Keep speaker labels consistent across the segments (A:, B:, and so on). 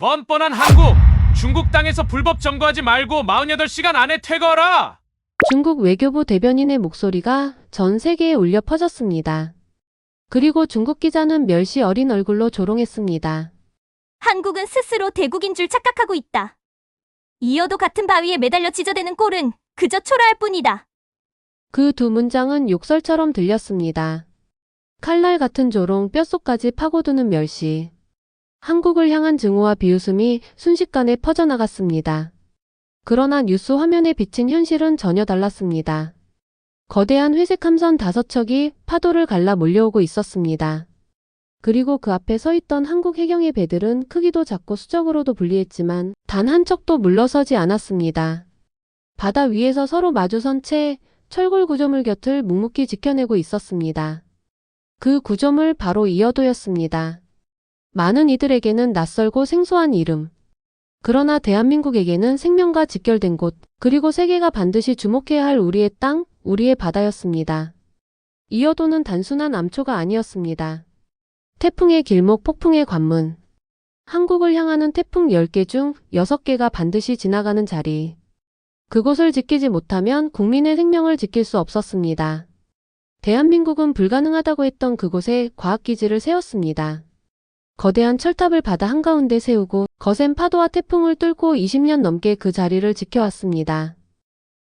A: 뻔뻔한 한국! 중국 땅에서 불법 점거하지 말고 48시간 안에 퇴거하라!
B: 중국 외교부 대변인의 목소리가 전 세계에 울려 퍼졌습니다. 그리고 중국 기자는 멸시 어린 얼굴로 조롱했습니다.
C: 한국은 스스로 대국인 줄 착각하고 있다. 이어도 같은 바위에 매달려 지저대는 꼴은 그저 초라할 뿐이다.
B: 그 두 문장은 욕설처럼 들렸습니다. 칼날 같은 조롱, 뼛속까지 파고드는 멸시. 한국을 향한 증오와 비웃음이 순식간에 퍼져나갔습니다. 그러나 뉴스 화면에 비친 현실은 전혀 달랐습니다. 거대한 회색 함선 5척이 파도를 갈라 몰려오고 있었습니다. 그리고 그 앞에 서 있던 한국 해경의 배들은 크기도 작고 수적으로도 불리했지만 단 한 척도 물러서지 않았습니다. 바다 위에서 서로 마주선 채 철골 구조물 곁을 묵묵히 지켜내고 있었습니다. 그 구조물 바로 이어도였습니다. 많은 이들에게는 낯설고 생소한 이름. 그러나 대한민국에게는 생명과 직결된 곳, 그리고 세계가 반드시 주목해야 할 우리의 땅, 우리의 바다였습니다. 이어도는 단순한 암초가 아니었습니다. 태풍의 길목, 폭풍의 관문. 한국을 향하는 태풍 10개 중 6개가 반드시 지나가는 자리. 그곳을 지키지 못하면 국민의 생명을 지킬 수 없었습니다. 대한민국은 불가능하다고 했던 그곳에 과학기지를 세웠습니다. 거대한 철탑을 바다 한가운데 세우고 거센 파도와 태풍을 뚫고 20년 넘게 그 자리를 지켜왔습니다.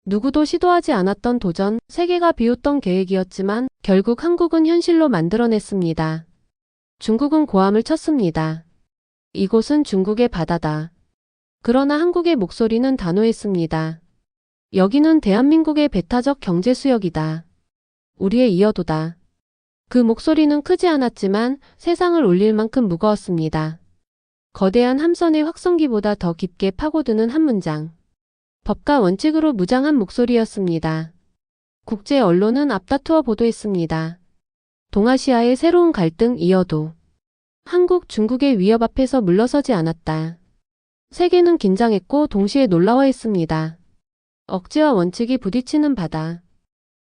B: 누구도 시도하지 않았던 도전, 세계가 비웃던 계획이었지만 결국 한국은 현실로 만들어냈습니다. 중국은 고함을 쳤습니다. 이곳은 중국의 바다다. 그러나 한국의 목소리는 단호했습니다. 여기는 대한민국의 배타적 경제 수역이다. 우리의 이어도다. 그 목소리는 크지 않았지만 세상을 울릴 만큼 무거웠습니다. 거대한 함선의 확성기보다 더 깊게 파고드는 한 문장. 법과 원칙으로 무장한 목소리였습니다. 국제 언론은 앞다투어 보도했습니다. 동아시아의 새로운 갈등 이어도. 한국, 중국의 위협 앞에서 물러서지 않았다. 세계는 긴장했고 동시에 놀라워했습니다. 억지와 원칙이 부딪히는 바다.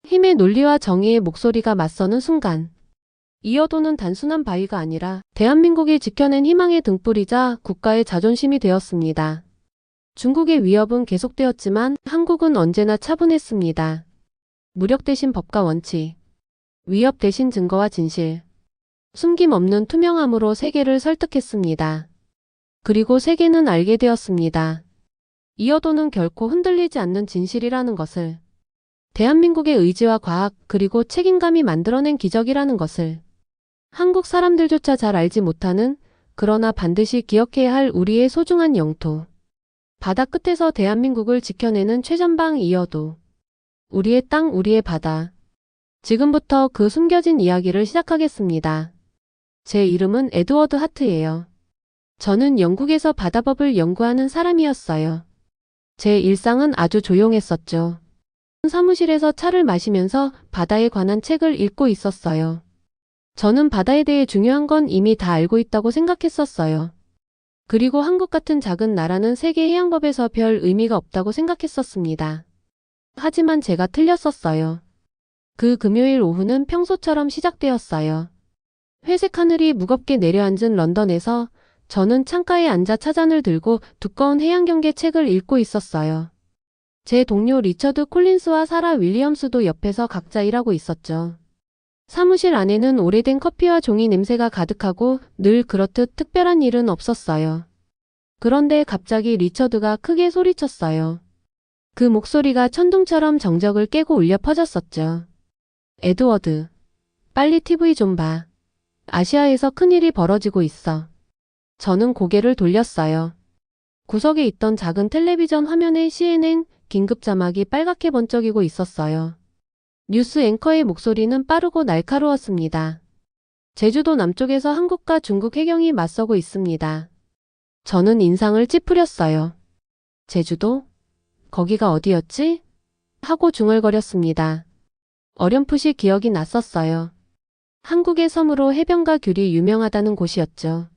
B: 힘의 논리와 정의의 목소리가 맞서는 순간. 이어도는 단순한 바위가 아니라 대한민국이 지켜낸 희망의 등불이자 국가의 자존심이 되었습니다. 중국의 위협은 계속되었지만 한국은 언제나 차분했습니다. 무력 대신 법과 원칙. 위협 대신 증거와 진실. 숨김없는 투명함으로 세계를 설득했습니다. 그리고 세계는 알게 되었습니다. 이어도는 결코 흔들리지 않는 진실이라는 것을. 대한민국의 의지와 과학 그리고 책임감이 만들어낸 기적이라는 것을. 한국 사람들조차 잘 알지 못하는, 그러나 반드시 기억해야 할 우리의 소중한 영토. 바다 끝에서 대한민국을 지켜내는 최전방 이어도. 우리의 땅, 우리의 바다. 지금부터 그 숨겨진 이야기를 시작하겠습니다. 제 이름은 에드워드 하트예요. 저는 영국에서 바다법을 연구하는 사람이었어요. 제 일상은 아주 조용했었죠. 사무실에서 차를 마시면서 바다에 관한 책을 읽고 있었어요. 저는 바다에 대해 중요한 건 이미 다 알고 있다고 생각했었어요. 그리고 한국 같은 작은 나라는 세계 해양법에서 별 의미가 없다고 생각했었습니다. 하지만 제가 틀렸었어요. 그 금요일 오후는 평소처럼 시작되었어요. 회색 하늘이 무겁게 내려앉은 런던에서 저는 창가에 앉아 차잔을 들고 두꺼운 해양경계 책을 읽고 있었어요. 제 동료 리처드 콜린스와 사라 윌리엄스도 옆에서 각자 일하고 있었죠. 사무실 안에는 오래된 커피와 종이 냄새가 가득하고 늘 그렇듯 특별한 일은 없었어요. 그런데 갑자기 리처드가 크게 소리쳤어요. 그 목소리가 천둥처럼 정적을 깨고 울려 퍼졌었죠. 에드워드, 빨리 TV 좀 봐. 아시아에서 큰일이 벌어지고 있어. 저는 고개를 돌렸어요. 구석에 있던 작은 텔레비전 화면에 CNN 긴급 자막이 빨갛게 번쩍이고 있었어요. 뉴스 앵커의 목소리는 빠르고 날카로웠습니다. 제주도 남쪽에서 한국과 중국 해경이 맞서고 있습니다. 저는 인상을 찌푸렸어요. 제주도? 거기가 어디였지? 하고 중얼거렸습니다. 어렴풋이 기억이 났었어요. 한국의 섬으로 해변가 귤이 유명하다는 곳이었죠.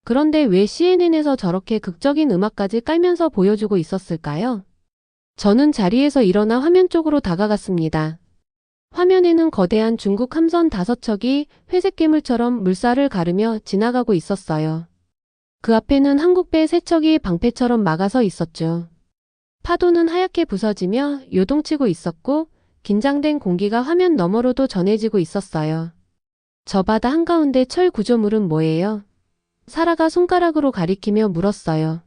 B: 그런데 왜 CNN에서 저렇게 극적인 음악까지 깔면서 보여주고 있었을까요? 저는 자리에서 일어나 화면 쪽으로 다가갔습니다. 화면에는 거대한 중국 함선 5척이 회색 괴물처럼 물살을 가르며 지나가고 있었어요. 그 앞에는 한국배 세척이 방패처럼 막아서 있었죠. 파도는 하얗게 부서지며 요동치고 있었고 긴장된 공기가 화면 너머로도 전해지고 있었어요. 저 바다 한가운데 철 구조물은 뭐예요? 사라가 손가락으로 가리키며 물었어요.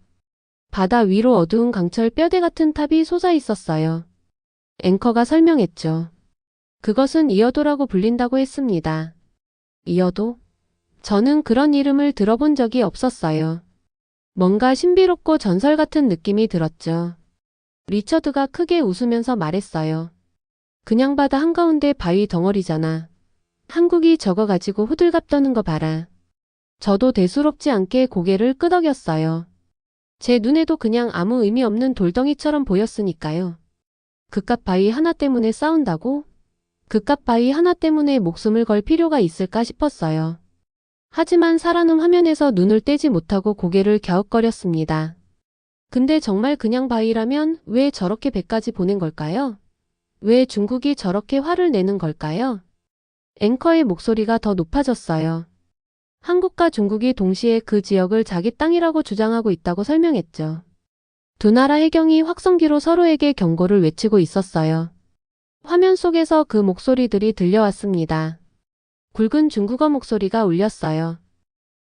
B: 바다 위로 어두운 강철 뼈대 같은 탑이 솟아 있었어요. 앵커가 설명했죠. 그것은 이어도라고 불린다고 했습니다. 이어도? 저는 그런 이름을 들어본 적이 없었어요. 뭔가 신비롭고 전설 같은 느낌이 들었죠. 리처드가 크게 웃으면서 말했어요. 그냥 바다 한가운데 바위 덩어리잖아. 한국이 저거 가지고 호들갑 떠는 거 봐라. 저도 대수롭지 않게 고개를 끄덕였어요. 제 눈에도 그냥 아무 의미 없는 돌덩이처럼 보였으니까요. 그깟 바위 하나 때문에 싸운다고? 그깟 바위 하나 때문에 목숨을 걸 필요가 있을까 싶었어요. 하지만 사라는 화면에서 눈을 떼지 못하고 고개를 갸웃거렸습니다. 근데 정말 그냥 바위라면 왜 저렇게 배까지 보낸 걸까요? 왜 중국이 저렇게 화를 내는 걸까요? 앵커의 목소리가 더 높아졌어요. 한국과 중국이 동시에 그 지역을 자기 땅이라고 주장하고 있다고 설명했죠. 두 나라 해경이 확성기로 서로에게 경고를 외치고 있었어요. 화면 속에서 그 목소리들이 들려왔습니다. 굵은 중국어 목소리가 울렸어요.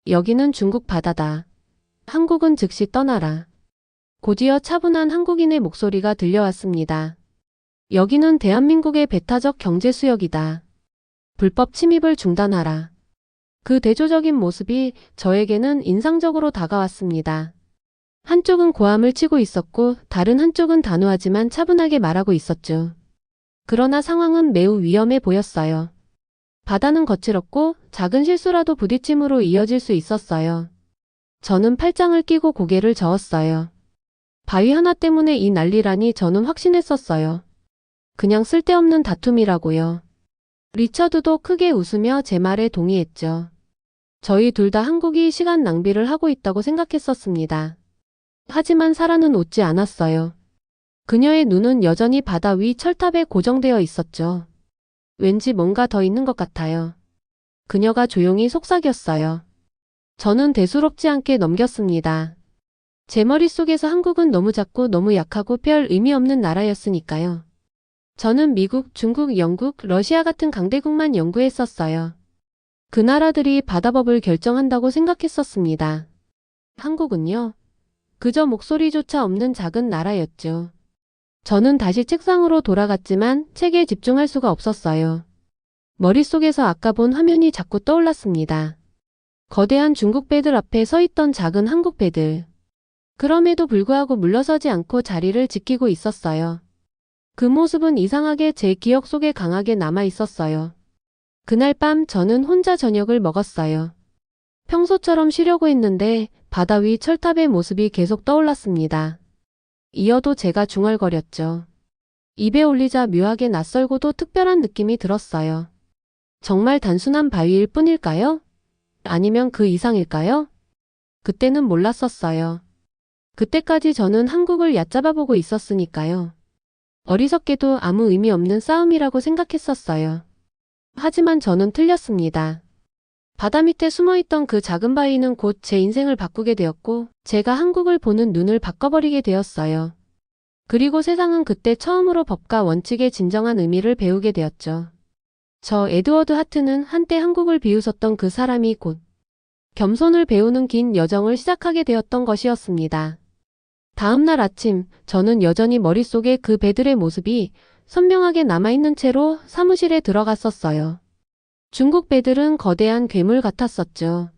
B: 여기는 중국 바다다. 한국은 즉시 떠나라. 곧이어 차분한 한국인의 목소리가 들려왔습니다. 여기는 대한민국의 배타적 경제 수역이다. 불법 침입을 중단하라. 그 대조적인 모습이 저에게는 인상적으로 다가왔습니다. 한쪽은 고함을 치고 있었고 다른 한쪽은 단호하지만 차분하게 말하고 있었죠. 그러나 상황은 매우 위험해 보였어요. 바다는 거칠었고 작은 실수라도 부딪힘으로 이어질 수 있었어요. 저는 팔짱을 끼고 고개를 저었어요. 바위 하나 때문에 이 난리라니 저는 확신했었어요. 그냥 쓸데없는 다툼이라고요. 리처드도 크게 웃으며 제 말에 동의했죠. 저희 둘 다 한국이 시간 낭비를 하고 있다고 생각했었습니다. 하지만 사라는 웃지 않았어요. 그녀의 눈은 여전히 바다 위 철탑에 고정되어 있었죠. 왠지 뭔가 더 있는 것 같아요. 그녀가 조용히 속삭였어요. 저는 대수롭지 않게 넘겼습니다. 제 머릿속에서 한국은 너무 작고 너무 약하고 별 의미 없는 나라였으니까요. 저는 미국, 중국, 영국, 러시아 같은 강대국만 연구했었어요. 그 나라들이 바다법을 결정한다고 생각했었습니다. 한국은요? 그저 목소리조차 없는 작은 나라였죠. 저는 다시 책상으로 돌아갔지만 책에 집중할 수가 없었어요. 머릿속에서 아까 본 화면이 자꾸 떠올랐습니다. 거대한 중국 배들 앞에 서 있던 작은 한국 배들. 그럼에도 불구하고 물러서지 않고 자리를 지키고 있었어요. 그 모습은 이상하게 제 기억 속에 강하게 남아 있었어요. 그날 밤 저는 혼자 저녁을 먹었어요. 평소처럼 쉬려고 했는데 바다 위 철탑의 모습이 계속 떠올랐습니다. 이어도 제가 중얼거렸죠. 입에 올리자 묘하게 낯설고도 특별한 느낌이 들었어요. 정말 단순한 바위일 뿐일까요? 아니면 그 이상일까요? 그때는 몰랐었어요. 그때까지 저는 한국을 얕잡아보고 있었으니까요. 어리석게도 아무 의미 없는 싸움이라고 생각했었어요. 하지만 저는 틀렸습니다. 바다 밑에 숨어있던 그 작은 바위는 곧 제 인생을 바꾸게 되었고 제가 한국을 보는 눈을 바꿔버리게 되었어요. 그리고 세상은 그때 처음으로 법과 원칙의 진정한 의미를 배우게 되었죠. 저 에드워드 하트는 한때 한국을 비웃었던 그 사람이 곧 겸손을 배우는 긴 여정을 시작하게 되었던 것이었습니다. 다음 날 아침 저는 여전히 머릿속에 그 배들의 모습이 선명하게 남아있는 채로 사무실에 들어갔었어요. 중국 배들은 거대한 괴물 같았었죠.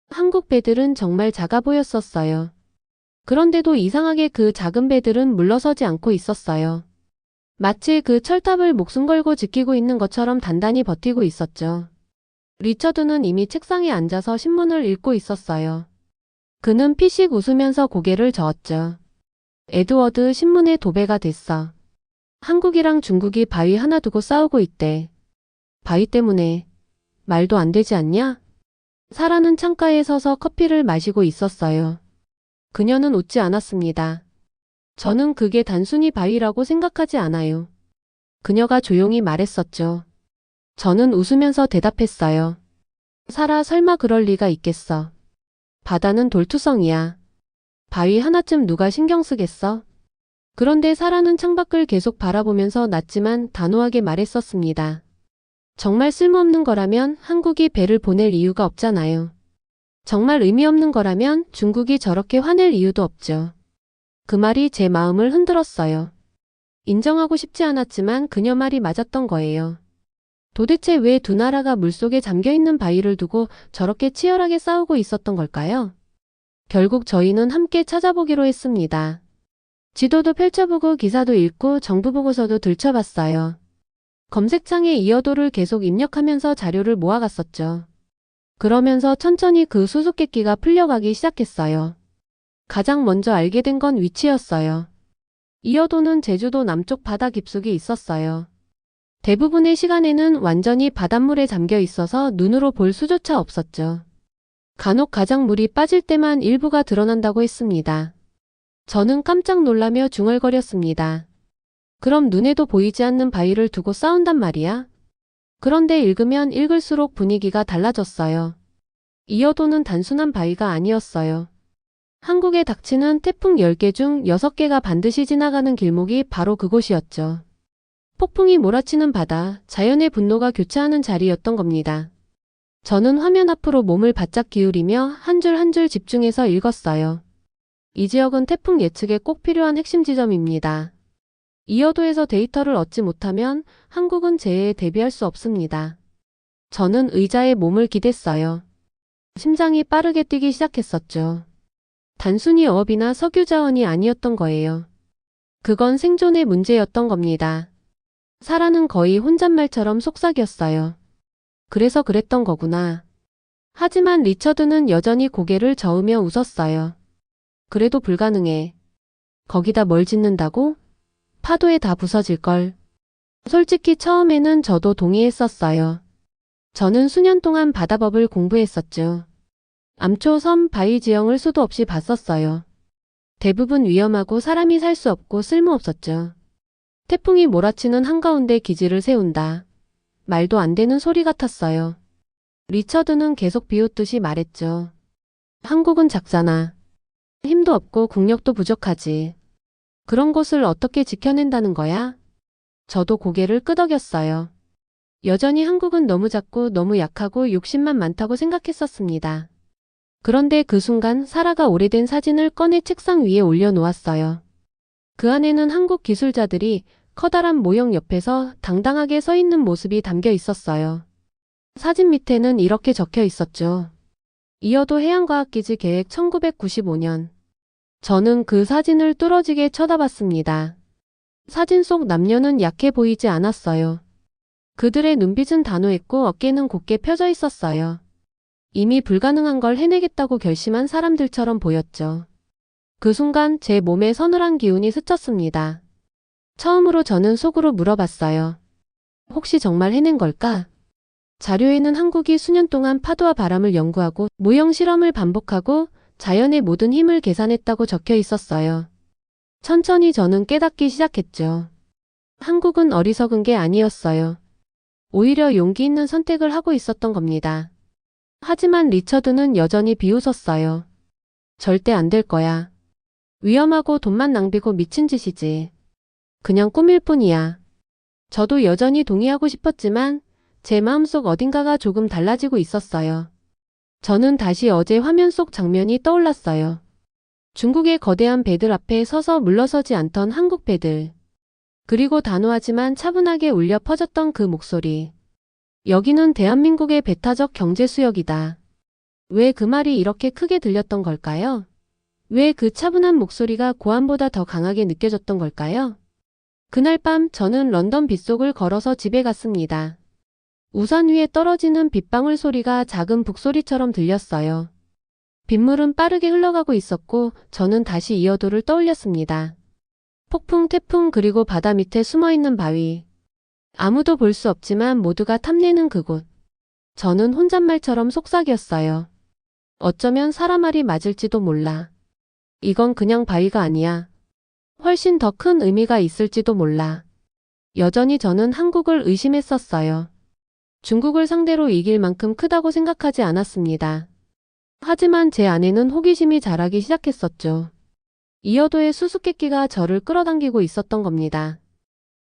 B: 한국 배들은 정말 작아 보였었어요. 그런데도 이상하게 그 작은 배들은 물러서지 않고 있었어요. 마치 그 철탑을 목숨 걸고 지키고 있는 것처럼 단단히 버티고 있었죠. 리처드는 이미 책상에 앉아서 신문을 읽고 있었어요. 그는 피식 웃으면서 고개를 저었죠. 에드워드, 신문에 도배가 됐어. 한국이랑 중국이 바위 하나 두고 싸우고 있대. 바위 때문에. 말도 안 되지 않냐? 사라는 창가에 서서 커피를 마시고 있었어요. 그녀는 웃지 않았습니다. 저는 그게 단순히 바위라고 생각하지 않아요. 그녀가 조용히 말했었죠. 저는 웃으면서 대답했어요. 사라, 설마 그럴 리가 있겠어. 바다는 돌투성이야. 바위 하나쯤 누가 신경 쓰겠어? 그런데 사라는 창밖을 계속 바라보면서 낮지만 단호하게 말했었습니다. 정말 쓸모없는 거라면 한국이 배를 보낼 이유가 없잖아요. 정말 의미 없는 거라면 중국이 저렇게 화낼 이유도 없죠. 그 말이 제 마음을 흔들었어요. 인정하고 싶지 않았지만 그녀 말이 맞았던 거예요. 도대체 왜 두 나라가 물속에 잠겨있는 바위를 두고 저렇게 치열하게 싸우고 있었던 걸까요? 결국 저희는 함께 찾아보기로 했습니다. 지도도 펼쳐보고 기사도 읽고 정부 보고서도 들춰봤어요. 검색창에 이어도를 계속 입력하면서 자료를 모아갔었죠. 그러면서 천천히 그 수수께끼가 풀려가기 시작했어요. 가장 먼저 알게 된 건 위치였어요. 이어도는 제주도 남쪽 바다 깊숙이 있었어요. 대부분의 시간에는 완전히 바닷물에 잠겨 있어서 눈으로 볼 수조차 없었죠. 간혹 가장 물이 빠질 때만 일부가 드러난다고 했습니다. 저는 깜짝 놀라며 중얼거렸습니다. 그럼 눈에도 보이지 않는 바위를 두고 싸운단 말이야? 그런데 읽으면 읽을수록 분위기가 달라졌어요. 이어도는 단순한 바위가 아니었어요. 한국에 닥치는 태풍 10개 중 6개가 반드시 지나가는 길목이 바로 그곳이었죠. 폭풍이 몰아치는 바다, 자연의 분노가 교차하는 자리였던 겁니다. 저는 화면 앞으로 몸을 바짝 기울이며 한 줄 한 줄 집중해서 읽었어요. 이 지역은 태풍 예측에 꼭 필요한 핵심 지점입니다. 이어도에서 데이터를 얻지 못하면 한국은 재해에 대비할 수 없습니다. 저는 의자에 몸을 기댔어요. 심장이 빠르게 뛰기 시작했었죠. 단순히 어업이나 석유 자원이 아니었던 거예요. 그건 생존의 문제였던 겁니다. 사라는 거의 혼잣말처럼 속삭였어요. 그래서 그랬던 거구나. 하지만 리처드는 여전히 고개를 저으며 웃었어요. 그래도 불가능해. 거기다 뭘 짓는다고? 파도에 다 부서질걸. 솔직히 처음에는 저도 동의했었어요. 저는 수년 동안 바다법을 공부했었죠. 암초, 섬, 바위 지형을 수도 없이 봤었어요. 대부분 위험하고 사람이 살 수 없고 쓸모없었죠. 태풍이 몰아치는 한가운데 기지를 세운다. 말도 안 되는 소리 같았어요. 리처드는 계속 비웃듯이 말했죠. 한국은 작잖아. 힘도 없고 국력도 부족하지. 그런 곳을 어떻게 지켜낸다는 거야? 저도 고개를 끄덕였어요. 여전히 한국은 너무 작고 너무 약하고 욕심만 많다고 생각했었습니다. 그런데 그 순간 사라가 오래된 사진을 꺼내 책상 위에 올려놓았어요. 그 안에는 한국 기술자들이 커다란 모형 옆에서 당당하게 서 있는 모습이 담겨 있었어요. 사진 밑에는 이렇게 적혀 있었죠. 이어도 해양과학기지 계획 1995년. 저는 그 사진을 뚫어지게 쳐다봤습니다. 사진 속 남녀는 약해 보이지 않았어요. 그들의 눈빛은 단호했고 어깨는 곧게 펴져 있었어요. 이미 불가능한 걸 해내겠다고 결심한 사람들처럼 보였죠. 그 순간 제 몸에 서늘한 기운이 스쳤습니다. 처음으로 저는 속으로 물어봤어요. 혹시 정말 해낸 걸까? 자료에는 한국이 수년 동안 파도와 바람을 연구하고 모형 실험을 반복하고 자연의 모든 힘을 계산했다고 적혀 있었어요. 천천히 저는 깨닫기 시작했죠. 한국은 어리석은 게 아니었어요. 오히려 용기 있는 선택을 하고 있었던 겁니다. 하지만 리처드는 여전히 비웃었어요. 절대 안 될 거야. 위험하고 돈만 낭비고 미친 짓이지. 그냥 꿈일 뿐이야. 저도 여전히 동의하고 싶었지만 제 마음속 어딘가가 조금 달라지고 있었어요. 저는 다시 어제 화면 속 장면이 떠올랐어요. 중국의 거대한 배들 앞에 서서 물러서지 않던 한국 배들. 그리고 단호하지만 차분하게 울려 퍼졌던 그 목소리. 여기는 대한민국의 배타적 경제 수역이다. 왜 그 말이 이렇게 크게 들렸던 걸까요? 왜 그 차분한 목소리가 고함보다 더 강하게 느껴졌던 걸까요? 그날 밤 저는 런던 빗속을 걸어서 집에 갔습니다. 우산 위에 떨어지는 빗방울 소리가 작은 북소리처럼 들렸어요. 빗물은 빠르게 흘러가고 있었고 저는 다시 이어도를 떠올렸습니다. 폭풍, 태풍 그리고 바다 밑에 숨어있는 바위. 아무도 볼 수 없지만 모두가 탐내는 그곳. 저는 혼잣말처럼 속삭였어요. 어쩌면 사람 말이 맞을지도 몰라. 이건 그냥 바위가 아니야. 훨씬 더 큰 의미가 있을지도 몰라. 여전히 저는 한국을 의심했었어요. 중국을 상대로 이길 만큼 크다고 생각하지 않았습니다. 하지만 제 안에는 호기심이 자라기 시작했었죠. 이어도의 수수께끼가 저를 끌어당기고 있었던 겁니다.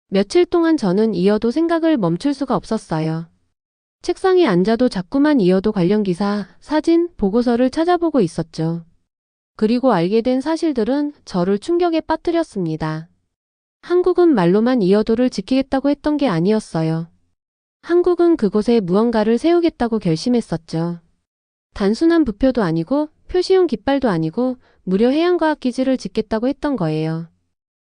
B: 며칠 동안 저는 이어도 생각을 멈출 수가 없었어요. 책상에 앉아도 자꾸만 이어도 관련 기사, 사진, 보고서를 찾아보고 있었죠. 그리고 알게 된 사실들은 저를 충격에 빠뜨렸습니다. 한국은 말로만 이어도를 지키겠다고 했던 게 아니었어요. 한국은 그곳에 무언가를 세우겠다고 결심했었죠. 단순한 부표도 아니고 표시용 깃발도 아니고 무려 해양과학기지를 짓겠다고 했던 거예요.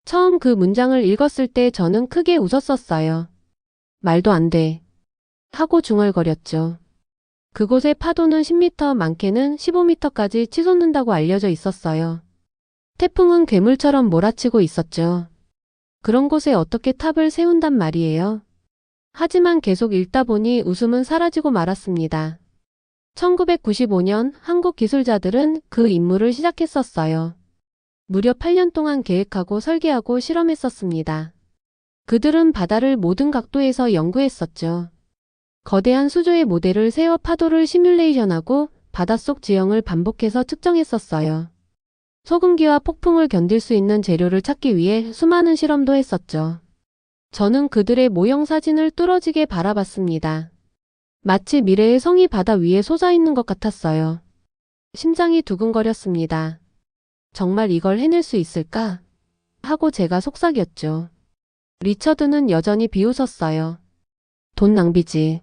B: 처음 그 문장을 읽었을 때 저는 크게 웃었었어요. 말도 안 돼. 하고 중얼거렸죠. 그곳의 파도는 10m, 많게는 15m까지 치솟는다고 알려져 있었어요. 태풍은 괴물처럼 몰아치고 있었죠. 그런 곳에 어떻게 탑을 세운단 말이에요. 하지만 계속 읽다 보니 웃음은 사라지고 말았습니다. 1995년 한국 기술자들은 그 임무를 시작했었어요. 무려 8년 동안 계획하고 설계하고 실험했었습니다. 그들은 바다를 모든 각도에서 연구했었죠. 거대한 수조의 모델을 세워 파도를 시뮬레이션하고 바닷속 지형을 반복해서 측정했었어요. 소금기와 폭풍을 견딜 수 있는 재료를 찾기 위해 수많은 실험도 했었죠. 저는 그들의 모형 사진을 뚫어지게 바라봤습니다. 마치 미래의 성이 바다 위에 솟아있는 것 같았어요. 심장이 두근거렸습니다. 정말 이걸 해낼 수 있을까? 하고 제가 속삭였죠. 리처드는 여전히 비웃었어요. 돈 낭비지.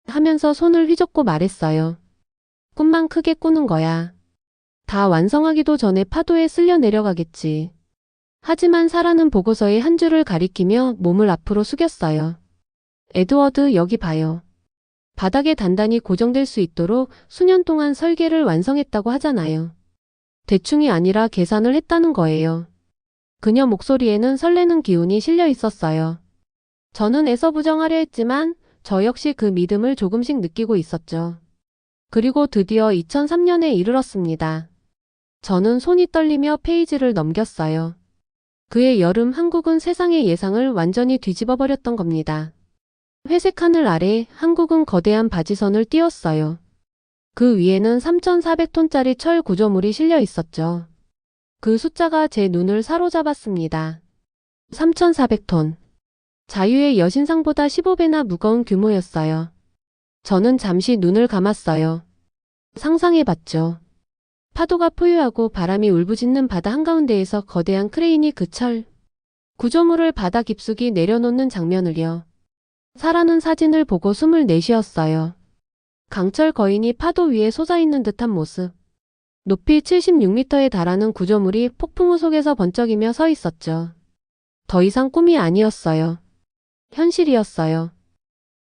B: 하면서 손을 휘젓고 말했어요. 꿈만 크게 꾸는 거야. 다 완성하기도 전에 파도에 쓸려 내려가겠지. 하지만 사라는 보고서의 한 줄을 가리키며 몸을 앞으로 숙였어요. 에드워드, 여기 봐요. 바닥에 단단히 고정될 수 있도록 수년 동안 설계를 완성했다고 하잖아요. 대충이 아니라 계산을 했다는 거예요. 그녀 목소리에는 설레는 기운이 실려 있었어요. 저는 애써 부정하려 했지만 저 역시 그 믿음을 조금씩 느끼고 있었죠. 그리고 드디어 2003년에 이르렀습니다. 저는 손이 떨리며 페이지를 넘겼어요. 그해 여름 한국은 세상의 예상을 완전히 뒤집어 버렸던 겁니다. 회색 하늘 아래 한국은 거대한 바지선을 띄웠어요. 그 위에는 3,400톤짜리 철 구조물이 실려 있었죠. 그 숫자가 제 눈을 사로잡았습니다. 3,400톤. 자유의 여신상보다 15배나 무거운 규모였어요. 저는 잠시 눈을 감았어요. 상상해봤죠. 파도가 포유하고 바람이 울부짖는 바다 한가운데에서 거대한 크레인이 그 철 구조물을 바다 깊숙이 내려놓는 장면을요. 사라는 사진을 보고 숨을 내쉬었어요. 강철 거인이 파도 위에 솟아있는 듯한 모습. 높이 76m에 달하는 구조물이 폭풍우 속에서 번쩍이며 서 있었죠. 더 이상 꿈이 아니었어요. 현실이었어요.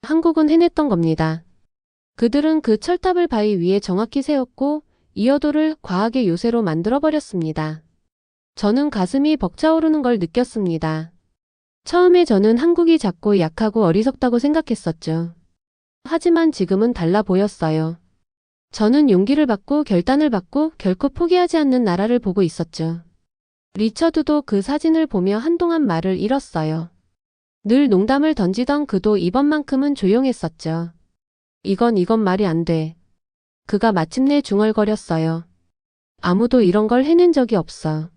B: 한국은 해냈던 겁니다. 그들은 그 철탑을 바위 위에 정확히 세웠고 이어도를 과학의 요새로 만들어버렸습니다. 저는 가슴이 벅차오르는 걸 느꼈습니다. 처음에 저는 한국이 작고 약하고 어리석다고 생각했었죠. 하지만 지금은 달라 보였어요. 저는 용기를 받고 결단을 받고 결코 포기하지 않는 나라를 보고 있었죠. 리처드도 그 사진을 보며 한동안 말을 잃었어요. 늘 농담을 던지던 그도 이번만큼은 조용했었죠. 이건 말이 안 돼. 그가 마침내 중얼거렸어요. 아무도 이런 걸 해낸 적이 없어.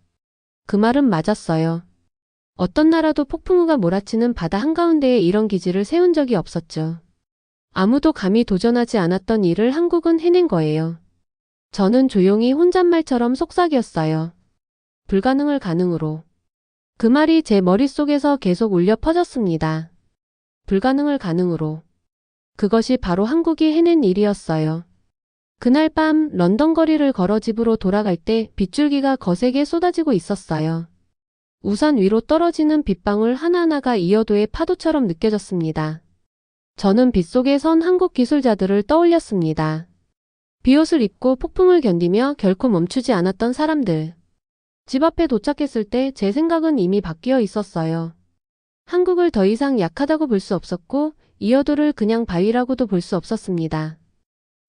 B: 그 말은 맞았어요. 어떤 나라도 폭풍우가 몰아치는 바다 한가운데에 이런 기지를 세운 적이 없었죠. 아무도 감히 도전하지 않았던 일을 한국은 해낸 거예요. 저는 조용히 혼잣말처럼 속삭였어요. 불가능을 가능으로. 그 말이 제 머릿속에서 계속 울려 퍼졌습니다. 불가능을 가능으로. 그것이 바로 한국이 해낸 일이었어요. 그날 밤 런던 거리를 걸어 집으로 돌아갈 때 빗줄기가 거세게 쏟아지고 있었어요. 우산 위로 떨어지는 빗방울 하나하나가 이어도의 파도처럼 느껴졌습니다. 저는 빗속에 선 한국 기술자들을 떠올렸습니다. 비옷을 입고 폭풍을 견디며 결코 멈추지 않았던 사람들. 집 앞에 도착했을 때 제 생각은 이미 바뀌어 있었어요. 한국을 더 이상 약하다고 볼 수 없었고 이어도를 그냥 바위라고도 볼 수 없었습니다.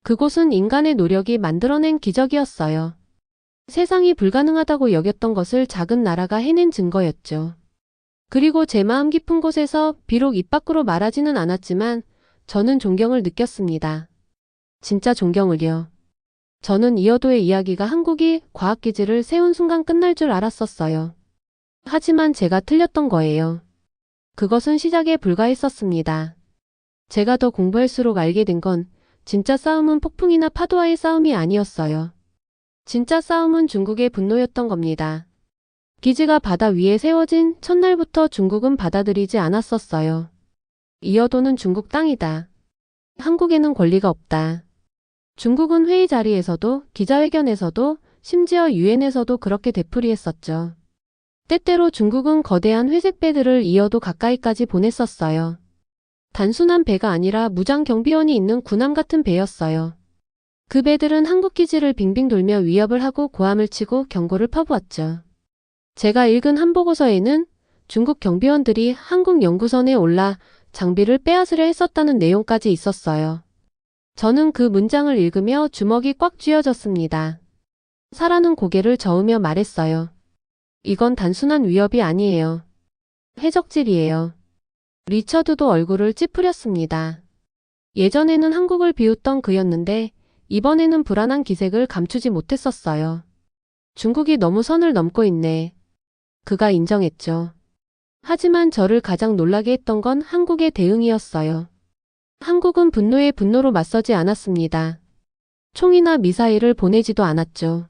B: 그곳은 인간의 노력이 만들어낸 기적이었어요. 세상이 불가능하다고 여겼던 것을 작은 나라가 해낸 증거였죠. 그리고 제 마음 깊은 곳에서 비록 입 밖으로 말하지는 않았지만 저는 존경을 느꼈습니다. 진짜 존경을요. 저는 이어도의 이야기가 한국이 과학기지를 세운 순간 끝날 줄 알았었어요. 하지만 제가 틀렸던 거예요. 그것은 시작에 불과했었습니다. 제가 더 공부할수록 알게 된 건 진짜 싸움은 폭풍이나 파도와의 싸움이 아니었어요. 진짜 싸움은 중국의 분노였던 겁니다. 기지가 바다 위에 세워진 첫날부터 중국은 받아들이지 않았었어요. 이어도는 중국 땅이다. 한국에는 권리가 없다. 중국은 회의 자리에서도 기자회견에서도 심지어 유엔에서도 그렇게 되풀이했었죠. 때때로 중국은 거대한 회색 배들을 이어도 가까이까지 보냈었어요. 단순한 배가 아니라 무장 경비원이 있는 군함 같은 배였어요. 그 배들은 한국 기지를 빙빙 돌며 위협을 하고 고함을 치고 경고를 퍼부었죠. 제가 읽은 한 보고서에는 중국 경비원들이 한국 연구선에 올라 장비를 빼앗으려 했었다는 내용까지 있었어요. 저는 그 문장을 읽으며 주먹이 꽉 쥐어졌습니다. 사라는 고개를 저으며 말했어요. 이건 단순한 위협이 아니에요. 해적질이에요. 리처드도 얼굴을 찌푸렸습니다. 예전에는 한국을 비웃던 그였는데 이번에는 불안한 기색을 감추지 못했었어요. 중국이 너무 선을 넘고 있네. 그가 인정했죠. 하지만 저를 가장 놀라게 했던 건 한국의 대응이었어요. 한국은 분노에 분노로 맞서지 않았습니다. 총이나 미사일을 보내지도 않았죠.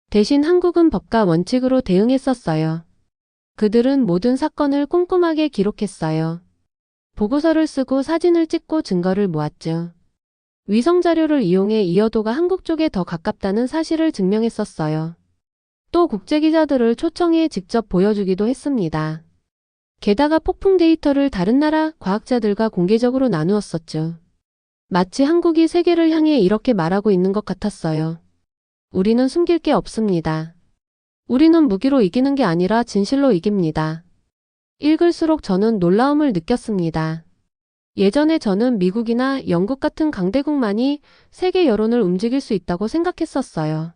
B: 대신 한국은 법과 원칙으로 대응했었어요. 그들은 모든 사건을 꼼꼼하게 기록했어요. 보고서를 쓰고 사진을 찍고 증거를 모았죠. 위성 자료를 이용해 이어도가 한국 쪽에 더 가깝다는 사실을 증명했었어요. 또 국제기자들을 초청해 직접 보여주기도 했습니다. 게다가 폭풍 데이터를 다른 나라 과학자들과 공개적으로 나누었었죠. 마치 한국이 세계를 향해 이렇게 말하고 있는 것 같았어요. 우리는 숨길 게 없습니다. 우리는 무기로 이기는 게 아니라 진실로 이깁니다. 읽을수록 저는 놀라움을 느꼈습니다. 예전에 저는 미국이나 영국 같은 강대국만이 세계 여론을 움직일 수 있다고 생각했었어요.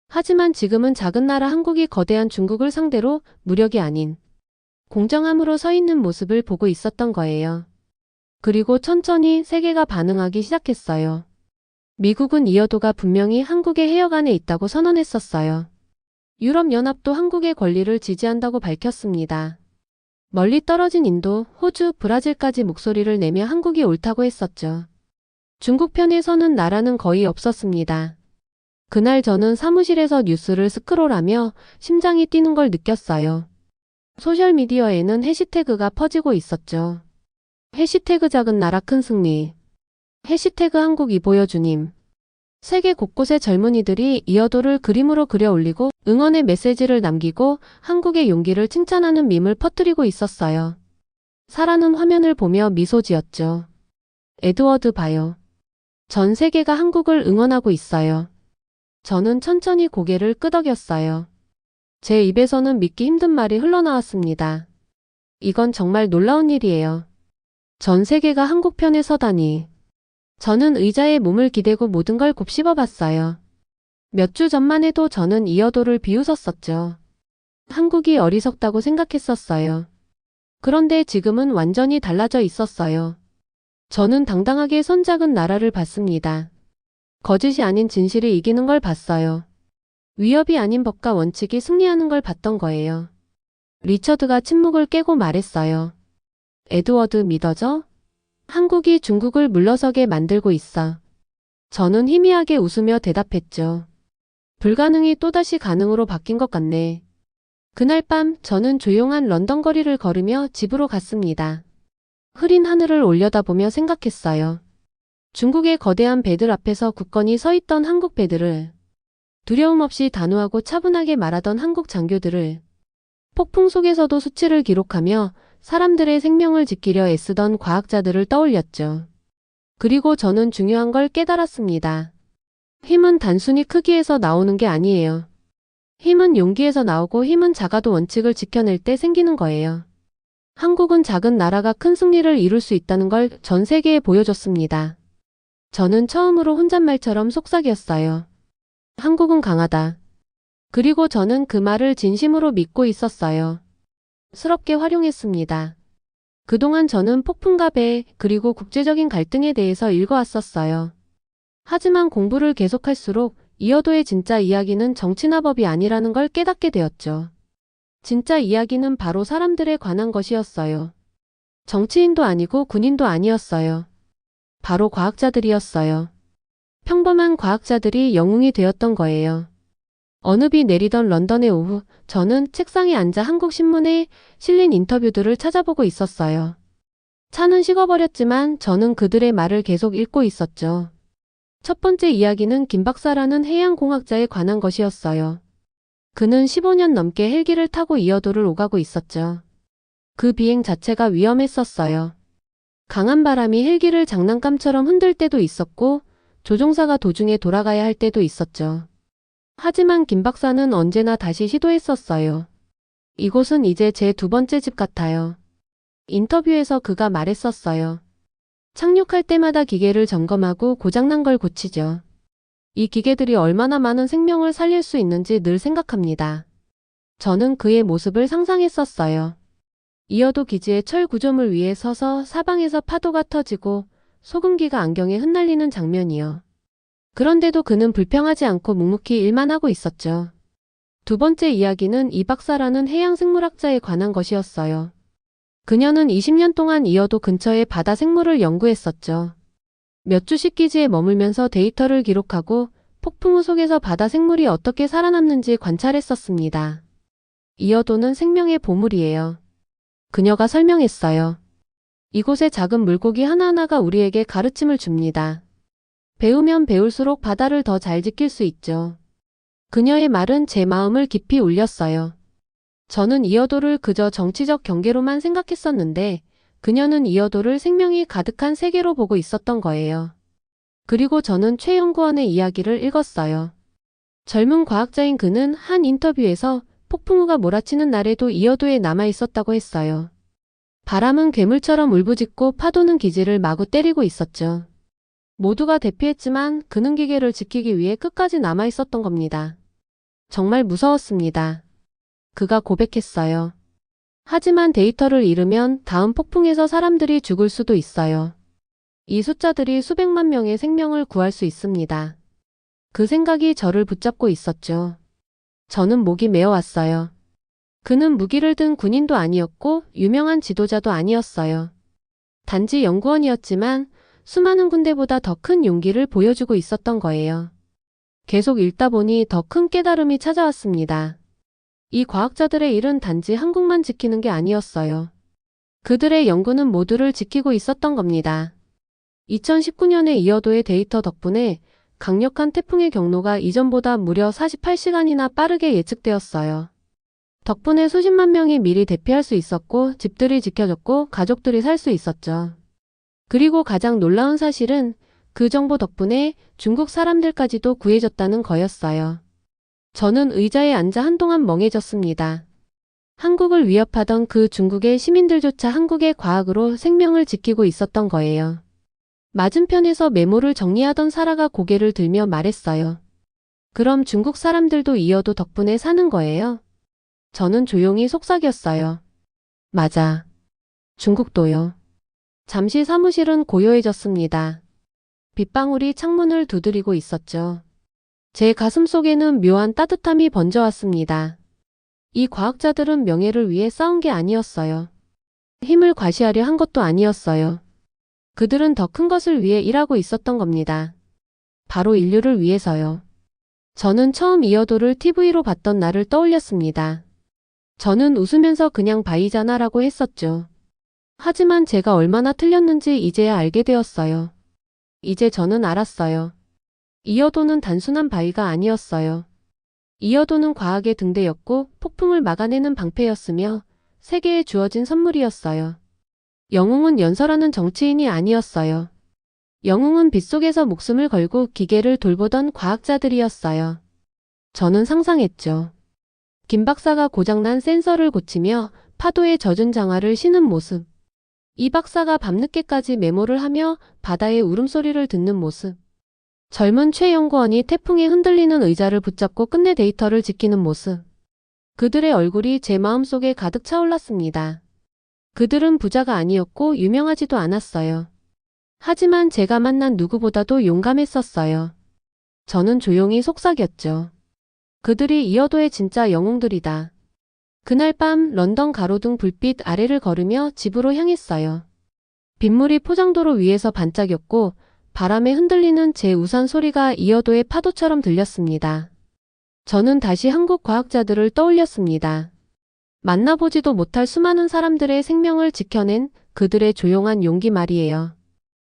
B: 하지만 지금은 작은 나라 한국이 거대한 중국을 상대로 무력이 아닌 공정함으로 서 있는 모습을 보고 있었던 거예요. 그리고 천천히 세계가 반응하기 시작했어요. 미국은 이어도가 분명히 한국의 해역 안에 있다고 선언했었어요. 유럽연합도 한국의 권리를 지지한다고 밝혔습니다. 멀리 떨어진 인도, 호주, 브라질까지 목소리를 내며 한국이 옳다고 했었죠. 중국 편에 서는 나라는 거의 없었습니다. 그날 저는 사무실에서 뉴스를 스크롤하며 심장이 뛰는 걸 느꼈어요. 소셜미디어에는 해시태그가 퍼지고 있었죠. 해시태그 작은 나라 큰 승리. 해시태그 한국 이보여주님. 세계 곳곳의 젊은이들이 이어도를 그림으로 그려 올리고 응원의 메시지를 남기고 한국의 용기를 칭찬하는 밈을 퍼뜨리고 있었어요. 사라는 화면을 보며 미소 지었죠. 에드워드 봐요. 전 세계가 한국을 응원하고 있어요. 저는 천천히 고개를 끄덕였어요. 제 입에서는 믿기 힘든 말이 흘러나왔습니다. 이건 정말 놀라운 일이에요. 전 세계가 한국 편에 서다니. 저는 의자에 몸을 기대고 모든 걸 곱씹어 봤어요. 몇 주 전만 해도 저는 이어도를 비웃었었죠. 한국이 어리석다고 생각했었어요. 그런데 지금은 완전히 달라져 있었어요. 저는 당당하게 손작은 나라를 봤습니다. 거짓이 아닌 진실이 이기는 걸 봤어요. 위협이 아닌 법과 원칙이 승리하는 걸 봤던 거예요. 리처드가 침묵을 깨고 말했어요. 에드워드 믿어져? 한국이 중국을 물러서게 만들고 있어. 저는 희미하게 웃으며 대답했죠. 불가능이 또다시 가능으로 바뀐 것 같네. 그날 밤 저는 조용한 런던 거리를 걸으며 집으로 갔습니다. 흐린 하늘을 올려다보며 생각했어요. 중국의 거대한 배들 앞에서 굳건히 서 있던 한국 배들을, 두려움 없이 단호하고 차분하게 말하던 한국 장교들을, 폭풍 속에서도 수치를 기록하며 사람들의 생명을 지키려 애쓰던 과학자들을 떠올렸죠. 그리고 저는 중요한 걸 깨달았습니다. 힘은 단순히 크기에서 나오는 게 아니에요. 힘은 용기에서 나오고 힘은 작아도 원칙을 지켜낼 때 생기는 거예요. 한국은 작은 나라가 큰 승리를 이룰 수 있다는 걸 전 세계에 보여줬습니다. 저는 처음으로 혼잣말처럼 속삭였어요. 한국은 강하다. 그리고 저는 그 말을 진심으로 믿고 있었어요. 스럽게 활용했습니다. 그동안 저는 폭풍과 배, 그리고 국제적인 갈등에 대해서 읽어왔었어요. 하지만 공부를 계속할수록 이어도의 진짜 이야기는 정치나 법이 아니라는 걸 깨닫게 되었죠. 진짜 이야기는 바로 사람들에 관한 것이었어요. 정치인도 아니고 군인도 아니었어요. 바로 과학자들이었어요. 평범한 과학자들이 영웅이 되었던 거예요. 어느 비 내리던 런던의 오후, 저는 책상에 앉아 한국 신문에 실린 인터뷰들을 찾아보고 있었어요. 차는 식어버렸지만 저는 그들의 말을 계속 읽고 있었죠. 첫 번째 이야기는 김 박사라는 해양공학자에 관한 것이었어요. 그는 15년 넘게 헬기를 타고 이어도를 오가고 있었죠. 그 비행 자체가 위험했었어요. 강한 바람이 헬기를 장난감처럼 흔들 때도 있었고 조종사가 도중에 돌아가야 할 때도 있었죠. 하지만 김 박사는 언제나 다시 시도했었어요. 이곳은 이제 제 두 번째 집 같아요. 인터뷰에서 그가 말했었어요. 착륙할 때마다 기계를 점검하고 고장난 걸 고치죠. 이 기계들이 얼마나 많은 생명을 살릴 수 있는지 늘 생각합니다. 저는 그의 모습을 상상했었어요. 이어도 기지의 철 구조물 위에 서서 사방에서 파도가 터지고 소금기가 안경에 흩날리는 장면이요. 그런데도 그는 불평하지 않고 묵묵히 일만 하고 있었죠. 두 번째 이야기는 이 박사라는 해양생물학자에 관한 것이었어요. 그녀는 20년 동안 이어도 근처의 바다 생물을 연구했었죠. 몇 주씩 기지에 머물면서 데이터를 기록하고 폭풍 우 속에서 바다 생물이 어떻게 살아남는지 관찰했었습니다. 이어도는 생명의 보물이에요. 그녀가 설명했어요. 이곳의 작은 물고기 하나하나가 우리에게 가르침을 줍니다. 배우면 배울수록 바다를 더 잘 지킬 수 있죠. 그녀의 말은 제 마음을 깊이 울렸어요. 저는 이어도를 그저 정치적 경계로만 생각했었는데 그녀는 이어도를 생명이 가득한 세계로 보고 있었던 거예요. 그리고 저는 최 연구원의 이야기를 읽었어요. 젊은 과학자인 그는 한 인터뷰에서 폭풍우가 몰아치는 날에도 이어도에 남아 있었다고 했어요. 바람은 괴물처럼 울부짖고 파도는 기지를 마구 때리고 있었죠. 모두가 대피했지만 그는 기계를 지키기 위해 끝까지 남아 있었던 겁니다. 정말 무서웠습니다. 그가 고백했어요. 하지만 데이터를 잃으면 다음 폭풍에서 사람들이 죽을 수도 있어요. 이 숫자들이 수백만 명의 생명을 구할 수 있습니다. 그 생각이 저를 붙잡고 있었죠. 저는 목이 메어왔어요. 그는 무기를 든 군인도 아니었고 유명한 지도자도 아니었어요. 단지 연구원이었지만 수많은 군대보다 더 큰 용기를 보여주고 있었던 거예요. 계속 읽다 보니 더 큰 깨달음이 찾아왔습니다. 이 과학자들의 일은 단지 한국만 지키는 게 아니었어요. 그들의 연구는 모두를 지키고 있었던 겁니다. 2019년에 이어도의 데이터 덕분에 강력한 태풍의 경로가 이전보다 무려 48시간이나 빠르게 예측되었어요. 덕분에 수십만 명이 미리 대피할 수 있었고 집들이 지켜졌고 가족들이 살 수 있었죠. 그리고 가장 놀라운 사실은 그 정보 덕분에 중국 사람들까지도 구해졌다는 거였어요. 저는 의자에 앉아 한동안 멍해졌습니다. 한국을 위협하던 그 중국의 시민들조차 한국의 과학으로 생명을 지키고 있었던 거예요. 맞은편에서 메모를 정리하던 사라가 고개를 들며 말했어요. 그럼 중국 사람들도 이어도 덕분에 사는 거예요? 저는 조용히 속삭였어요. 맞아. 중국도요. 잠시 사무실은 고요해졌습니다. 빗방울이 창문을 두드리고 있었죠. 제 가슴 속에는 묘한 따뜻함이 번져왔습니다. 이 과학자들은 명예를 위해 싸운 게 아니었어요. 힘을 과시하려 한 것도 아니었어요. 그들은 더 큰 것을 위해 일하고 있었던 겁니다. 바로 인류를 위해서요. 저는 처음 이어도를 TV로 봤던 날을 떠올렸습니다. 저는 웃으면서 그냥 바이잖아 라고 했었죠. 하지만 제가 얼마나 틀렸는지 이제야 알게 되었어요. 이제 저는 알았어요. 이어도는 단순한 바위가 아니었어요. 이어도는 과학의 등대였고 폭풍을 막아내는 방패였으며 세계에 주어진 선물이었어요. 영웅은 연설하는 정치인이 아니었어요. 영웅은 빗속에서 목숨을 걸고 기계를 돌보던 과학자들이었어요. 저는 상상했죠. 김 박사가 고장난 센서를 고치며 파도에 젖은 장화를 신은 모습. 이 박사가 밤늦게까지 메모를 하며 바다의 울음소리를 듣는 모습. 젊은 최 연구원이 태풍에 흔들리는 의자를 붙잡고 끝내 데이터를 지키는 모습. 그들의 얼굴이 제 마음속에 가득 차올랐습니다. 그들은 부자가 아니었고 유명하지도 않았어요. 하지만 제가 만난 누구보다도 용감했었어요. 저는 조용히 속삭였죠. 그들이 이어도의 진짜 영웅들이다. 그날 밤 런던 가로등 불빛 아래를 걸으며 집으로 향했어요. 빗물이 포장도로 위에서 반짝였고 바람에 흔들리는 제 우산 소리가 이어도의 파도처럼 들렸습니다. 저는 다시 한국 과학자들을 떠올렸습니다. 만나보지도 못할 수많은 사람들의 생명을 지켜낸 그들의 조용한 용기 말이에요.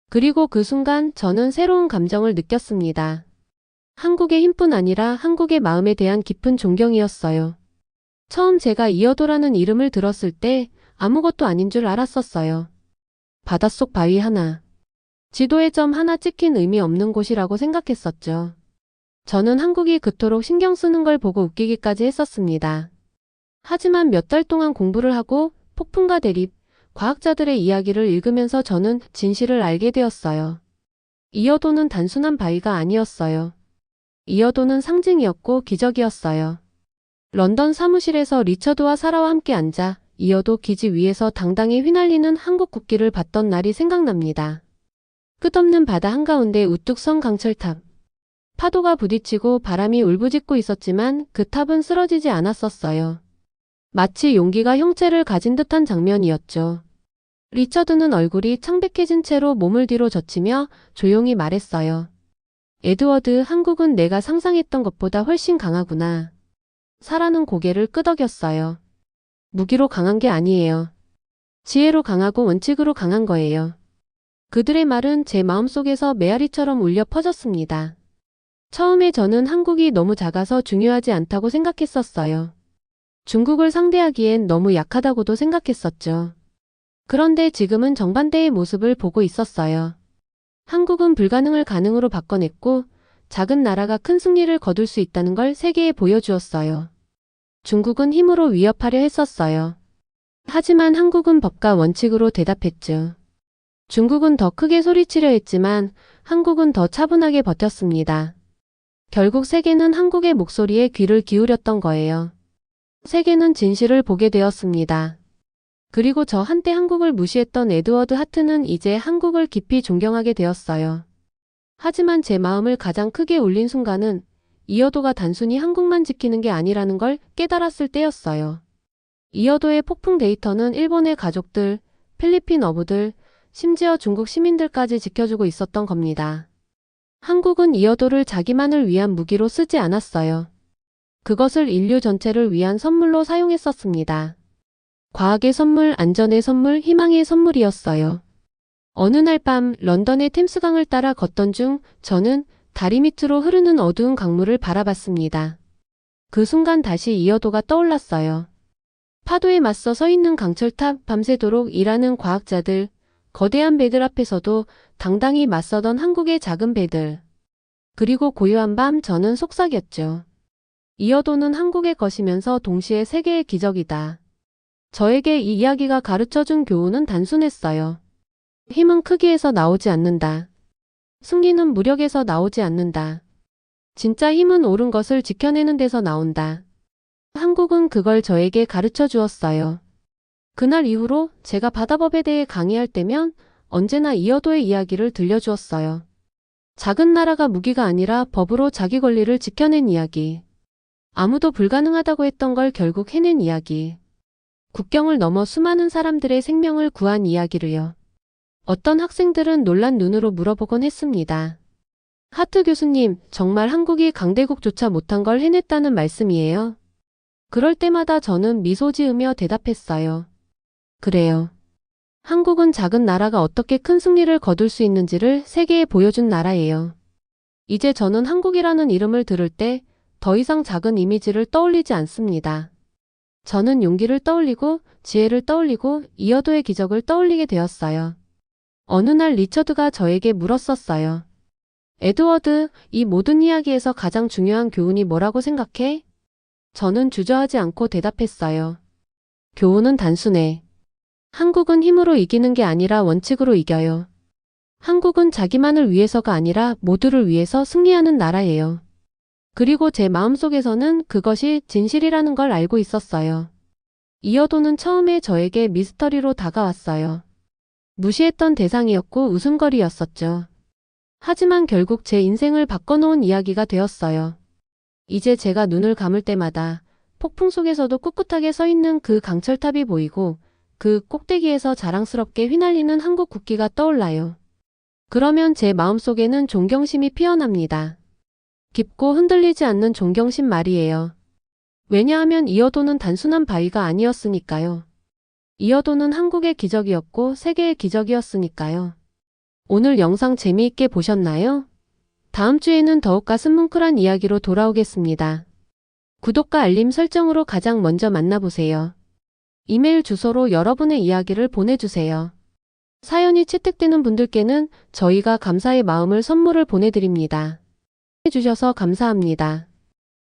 B: 그리고 그 순간 저는 새로운 감정을 느꼈습니다. 한국의 힘뿐 아니라 한국의 마음에 대한 깊은 존경이었어요. 처음 제가 이어도라는 이름을 들었을 때 아무것도 아닌 줄 알았었어요. 바닷속 바위 하나, 지도에 점 하나 찍힌 의미 없는 곳이라고 생각했었죠. 저는 한국이 그토록 신경 쓰는 걸 보고 웃기기까지 했었습니다. 하지만 몇 달 동안 공부를 하고 폭풍과 대립, 과학자들의 이야기를 읽으면서 저는 진실을 알게 되었어요. 이어도는 단순한 바위가 아니었어요. 이어도는 상징이었고 기적이었어요. 런던 사무실에서 리처드와 사라와 함께 앉아 이어도 기지 위에서 당당히 휘날리는 한국 국기를 봤던 날이 생각납니다. 끝없는 바다 한가운데 우뚝 선 강철탑. 파도가 부딪히고 바람이 울부짖고 있었지만 그 탑은 쓰러지지 않았었어요. 마치 용기가 형체를 가진 듯한 장면이었죠. 리처드는 얼굴이 창백해진 채로 몸을 뒤로 젖히며 조용히 말했어요. 에드워드, 한국은 내가 상상했던 것보다 훨씬 강하구나. 사라는 고개를 끄덕였어요. 무기로 강한 게 아니에요. 지혜로 강하고 원칙으로 강한 거예요. 그들의 말은 제 마음속에서 메아리처럼 울려 퍼졌습니다. 처음에 저는 한국이 너무 작아서 중요하지 않다고 생각했었어요. 중국을 상대하기엔 너무 약하다고도 생각했었죠. 그런데 지금은 정반대의 모습을 보고 있었어요. 한국은 불가능을 가능으로 바꿔냈고 작은 나라가 큰 승리를 거둘 수 있다는 걸 세계에 보여주었어요. 중국은 힘으로 위협하려 했었어요. 하지만 한국은 법과 원칙으로 대답했죠. 중국은 더 크게 소리치려 했지만 한국은 더 차분하게 버텼습니다. 결국 세계는 한국의 목소리에 귀를 기울였던 거예요. 세계는 진실을 보게 되었습니다. 그리고 저 한때 한국을 무시했던 에드워드 하트는 이제 한국을 깊이 존경하게 되었어요. 하지만 제 마음을 가장 크게 울린 순간은 이어도가 단순히 한국만 지키는 게 아니라는 걸 깨달았을 때였어요. 이어도의 폭풍 데이터는 일본의 가족들, 필리핀 어부들, 심지어 중국 시민들까지 지켜주고 있었던 겁니다. 한국은 이어도를 자기만을 위한 무기로 쓰지 않았어요. 그것을 인류 전체를 위한 선물로 사용했었습니다. 과학의 선물, 안전의 선물, 희망의 선물이었어요. 어느 날 밤 런던의 템스강을 따라 걷던 중 저는 다리 밑으로 흐르는 어두운 강물을 바라봤습니다. 그 순간 다시 이어도가 떠올랐어요. 파도에 맞서 서 있는 강철탑, 밤새도록 일하는 과학자들, 거대한 배들 앞에서도 당당히 맞서던 한국의 작은 배들. 그리고 고요한 밤 저는 속삭였죠. 이어도는 한국의 것이면서 동시에 세계의 기적이다. 저에게 이 이야기가 가르쳐준 교훈은 단순했어요. 힘은 크기에서 나오지 않는다. 승리는 무력에서 나오지 않는다. 진짜 힘은 옳은 것을 지켜내는 데서 나온다. 한국은 그걸 저에게 가르쳐 주었어요. 그날 이후로 제가 바다법에 대해 강의할 때면 언제나 이어도의 이야기를 들려주었어요. 작은 나라가 무기가 아니라 법으로 자기 권리를 지켜낸 이야기. 아무도 불가능하다고 했던 걸 결국 해낸 이야기. 국경을 넘어 수많은 사람들의 생명을 구한 이야기를요. 어떤 학생들은 놀란 눈으로 물어보곤 했습니다. 하트 교수님, 정말 한국이 강대국조차 못한 걸 해냈다는 말씀이에요? 그럴 때마다 저는 미소 지으며 대답했어요. 그래요. 한국은 작은 나라가 어떻게 큰 승리를 거둘 수 있는지를 세계에 보여준 나라예요. 이제 저는 한국이라는 이름을 들을 때 더 이상 작은 이미지를 떠올리지 않습니다. 저는 용기를 떠올리고 지혜를 떠올리고 이어도의 기적을 떠올리게 되었어요. 어느 날 리처드가 저에게 물었었어요. 에드워드, 이 모든 이야기에서 가장 중요한 교훈이 뭐라고 생각해? 저는 주저하지 않고 대답했어요. 교훈은 단순해. 한국은 힘으로 이기는 게 아니라 원칙으로 이겨요. 한국은 자기만을 위해서가 아니라 모두를 위해서 승리하는 나라예요. 그리고 제 마음속에서는 그것이 진실이라는 걸 알고 있었어요. 이어도는 처음에 저에게 미스터리로 다가왔어요. 무시했던 대상이었고 웃음거리였었죠. 하지만 결국 제 인생을 바꿔놓은 이야기가 되었어요. 이제 제가 눈을 감을 때마다 폭풍 속에서도 꿋꿋하게 서 있는 그 강철탑이 보이고 그 꼭대기에서 자랑스럽게 휘날리는 한국 국기가 떠올라요. 그러면 제 마음속에는 존경심이 피어납니다. 깊고 흔들리지 않는 존경심 말이에요. 왜냐하면 이어도는 단순한 바위가 아니었으니까요. 이어도는 한국의 기적이었고 세계의 기적이었으니까요. 오늘 영상 재미있게 보셨나요? 다음 주에는 더욱 가슴 뭉클한 이야기로 돌아오겠습니다. 구독과 알림 설정으로 가장 먼저 만나보세요. 이메일 주소로 여러분의 이야기를 보내주세요. 사연이 채택되는 분들께는 저희가 감사의 마음을 선물을 보내드립니다. 해주셔서 감사합니다.